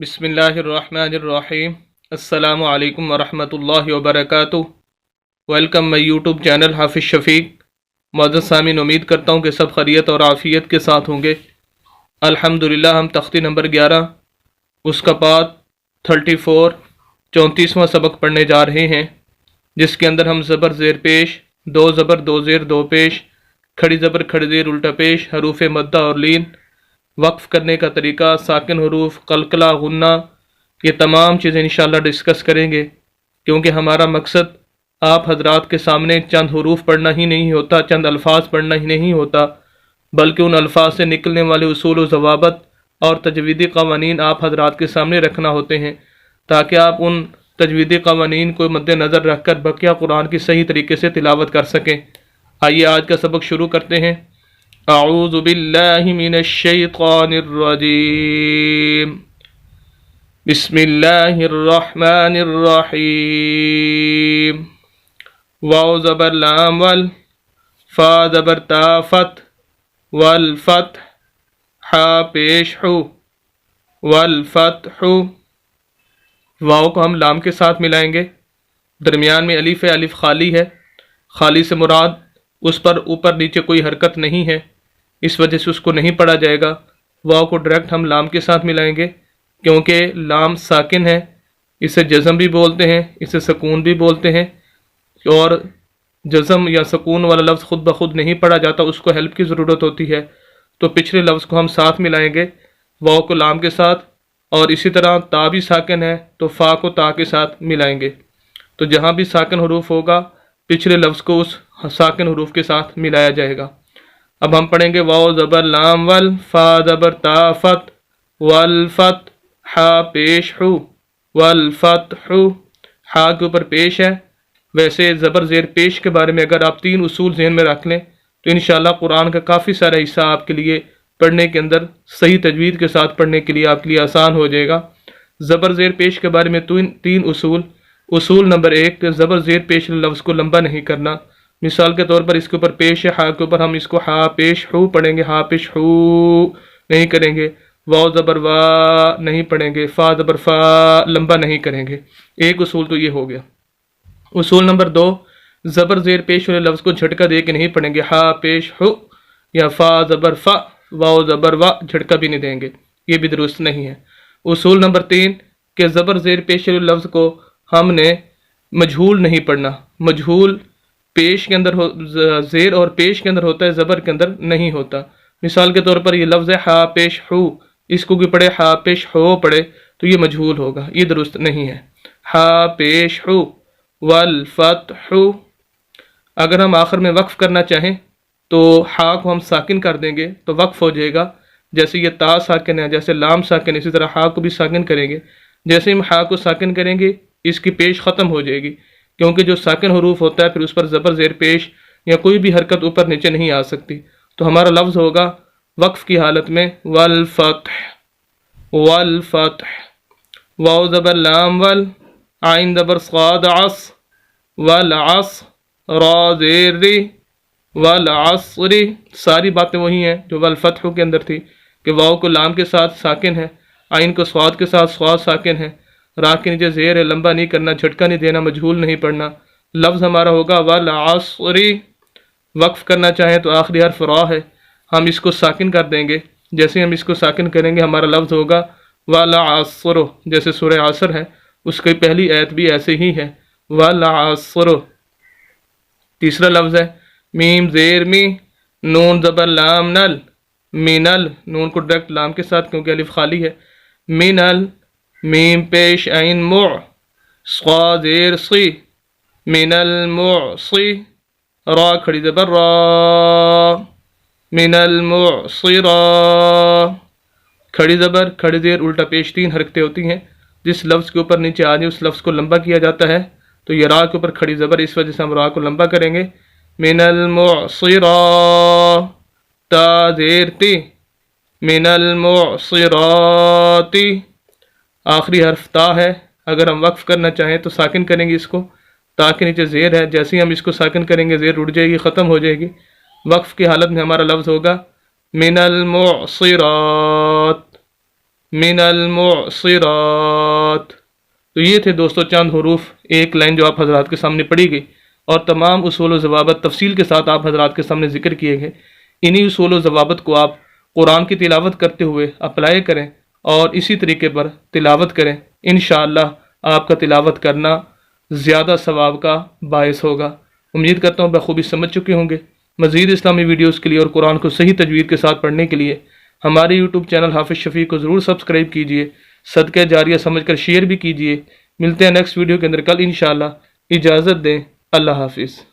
بسم اللہ الرحمن الرحیم۔ السلام علیکم ورحمۃ اللہ وبرکاتہ۔ ویلکم مائی یوٹیوب چینل حافظ شفیق۔ معزز سامعین، امید کرتا ہوں کہ سب خیریت اور عافیت کے ساتھ ہوں گے۔ الحمدللہ ہم تختی نمبر 11 اس کا پات 34 34واں سبق پڑھنے جا رہے ہیں، جس کے اندر ہم زبر زیر پیش، دو زبر دو زیر دو پیش، کھڑی زبر کھڑی زیر الٹا پیش، حروف مدہ اور لین، وقف کرنے کا طریقہ، ساکن حروف، قلقلہ، غنہ، یہ تمام چیزیں انشاءاللہ ڈسکس کریں گے، کیونکہ ہمارا مقصد آپ حضرات کے سامنے چند حروف پڑھنا ہی نہیں ہوتا، چند الفاظ پڑھنا ہی نہیں ہوتا، بلکہ ان الفاظ سے نکلنے والے اصول و ضوابط اور تجویدی قوانین آپ حضرات کے سامنے رکھنا ہوتے ہیں، تاکہ آپ ان تجویدی قوانین کو مد نظر رکھ کر بقیہ قرآن کی صحیح طریقے سے تلاوت کر سکیں۔ آئیے آج کا سبق شروع کرتے ہیں۔ اعوذ باللہ من الشیطان الرجیم، بسم اللہ الرحمن الرحیم۔ واو زبر لام ول، فا زبر تا فت، والفتح، حا پیش حو، والفتح۔ واو کو ہم لام کے ساتھ ملائیں گے، درمیان میں الف ہے، الف خالی ہے، خالی سے مراد اس پر اوپر نیچے کوئی حرکت نہیں ہے، اس وجہ سے اس کو نہیں پڑھا جائے گا۔ واو کو ڈائریکٹ ہم لام کے ساتھ ملائیں گے، کیونکہ لام ساکن ہے، اسے جزم بھی بولتے ہیں، اسے سکون بھی بولتے ہیں، اور جزم یا سکون والا لفظ خود بخود نہیں پڑھا جاتا، اس کو ہیلپ کی ضرورت ہوتی ہے، تو پچھلے لفظ کو ہم ساتھ ملائیں گے واو کو لام کے ساتھ، اور اسی طرح تا بھی ساکن ہے تو فا کو تا کے ساتھ ملائیں گے، تو جہاں بھی ساکن حروف ہوگا پچھلے لفظ کو اس ساکن حروف کے ساتھ ملایا جائے گا۔ اب ہم پڑھیں گے واو زبر لام ول، فا زبر تا فت، والفت، حا پیش حو، والفتح، حا کے اوپر پیش ہے۔ ویسے زبر زیر پیش کے بارے میں اگر آپ 3 اصول ذہن میں رکھ لیں تو انشاءاللہ قرآن کا کافی سارا حصہ آپ کے لیے پڑھنے کے اندر صحیح تجوید کے ساتھ پڑھنے کے لیے آپ کے لیے آسان ہو جائے گا۔ زبر زیر پیش کے بارے میں 3 اصول نمبر 1 کہ زبر زیر پیش لفظ کو لمبا نہیں کرنا۔ مثال کے طور پر اس کے اوپر پیش ہے، ہا کے اوپر ہم اس کو ہا پیش ہو پڑھیں گے، ہا پیش ہو نہیں کریں گے، واو زبر وا نہیں پڑھیں گے، فا زبر فا لمبا نہیں کریں گے۔ ایک اصول تو یہ ہو گیا۔ اصول نمبر 2، زبر زیر پیش والے لفظ کو جھٹکا دے کے نہیں پڑھیں گے، ہا پیش ہو یا فا زبر فا، واو زبر وا، جھٹکا بھی نہیں دیں گے، یہ بھی درست نہیں ہے۔ اصول نمبر 3 کہ زبر زیر پیش والے لفظ کو ہم نے مجہول نہیں پڑھنا، مجہول پیش کے اندر زیر اور پیش کے اندر ہوتا ہے، زبر کے اندر نہیں ہوتا۔ مثال کے طور پر یہ لفظ ہے ہا پیش ہو، اس کو بھی پڑھے ہا پیش ہو پڑھے تو یہ مجہول ہوگا، یہ درست نہیں ہے۔ ہا پیش ہو، والفتح۔ اگر ہم آخر میں وقف کرنا چاہیں تو ہا کو ہم ساکن کر دیں گے تو وقف ہو جائے گا، جیسے یہ تا ساکن ہے، جیسے لام ساکن ہے، اسی طرح ہا کو بھی ساکن کریں گے۔ جیسے ہم ہا کو ساکن کریں گے اس کی پیش ختم ہو جائے گی، کیونکہ جو ساکن حروف ہوتا ہے پھر اس پر زبر زیر پیش یا کوئی بھی حرکت اوپر نیچے نہیں آ سکتی، تو ہمارا لفظ ہوگا وقف کی حالت میں والفتح، والفتح۔ واو زبر لام ول، عین زبر صاد عص، والعصر، را زیر ری، والعصر۔ ساری باتیں وہی ہیں جو والفتح کے اندر تھی، کہ واو کو لام کے ساتھ ساکن ہے، عین کو صاد کے ساتھ صاد ساکن ہے، را کے نیچے زیر ہے، لمبا نہیں کرنا، جھٹکا نہیں دینا، مجہول نہیں پڑھنا۔ لفظ ہمارا ہوگا والعصر۔ وقف کرنا چاہیں تو آخری حرف را ہے، ہم اس کو ساکن کر دیں گے، جیسے ہم اس کو ساکن کریں گے ہمارا لفظ ہوگا والعصر، جیسے سورہ عصر ہے اس کی پہلی آیت بھی ایسے ہی ہے، والعصر۔ تیسرا لفظ ہے میم زیر می، نون زبر لام نل، مینل، نون کو ڈائریکٹ لام کے ساتھ کیونکہ الف خالی ہے، مینل، میم پیش عین مع، صا زیر صی، من المعصی، را کھڑی زبر را، من المعصرہ، کھڑی زبر کھڑی زیر الٹا پیش 3 حرکتیں ہوتی ہیں، جس لفظ کے اوپر نیچے آ جائے اس لفظ کو لمبا کیا جاتا ہے، تو یہ را کے اوپر کھڑی زبر، اس وجہ سے ہم را کو لمبا کریں گے، من المعصرہ، تا زیر تی، من المعصرات۔ آخری حرف تا ہے، اگر ہم وقف کرنا چاہیں تو ساکن کریں گے اس کو، تا کے نیچے زیر ہے، جیسے ہی ہم اس کو ساکن کریں گے زیر اڑ جائے گی، ختم ہو جائے گی۔ وقف کی حالت میں ہمارا لفظ ہوگا من المعصرات، من المعصرات۔ تو یہ تھے دوستو چند حروف، ایک لائن جو آپ حضرات کے سامنے پڑھی گئی، اور تمام اصول و ضوابط تفصیل کے ساتھ آپ حضرات کے سامنے ذکر کیے گئے۔ انہی اصول و ضوابط کو آپ قرآن کی تلاوت کرتے ہوئے اپلائی کریں اور اسی طریقے پر تلاوت کریں، انشاءاللہ آپ کا تلاوت کرنا زیادہ ثواب کا باعث ہوگا۔ امید کرتا ہوں بخوبی سمجھ چکے ہوں گے۔ مزید اسلامی ویڈیوز کے لیے اور قرآن کو صحیح تجوید کے ساتھ پڑھنے کے لیے ہمارے یوٹیوب چینل حافظ شفیع کو ضرور سبسکرائب کیجئے، صدقہ جاریہ سمجھ کر شیئر بھی کیجئے۔ ملتے ہیں نیکسٹ ویڈیو کے اندر کل انشاءاللہ۔ اجازت دیں، اللہ حافظ۔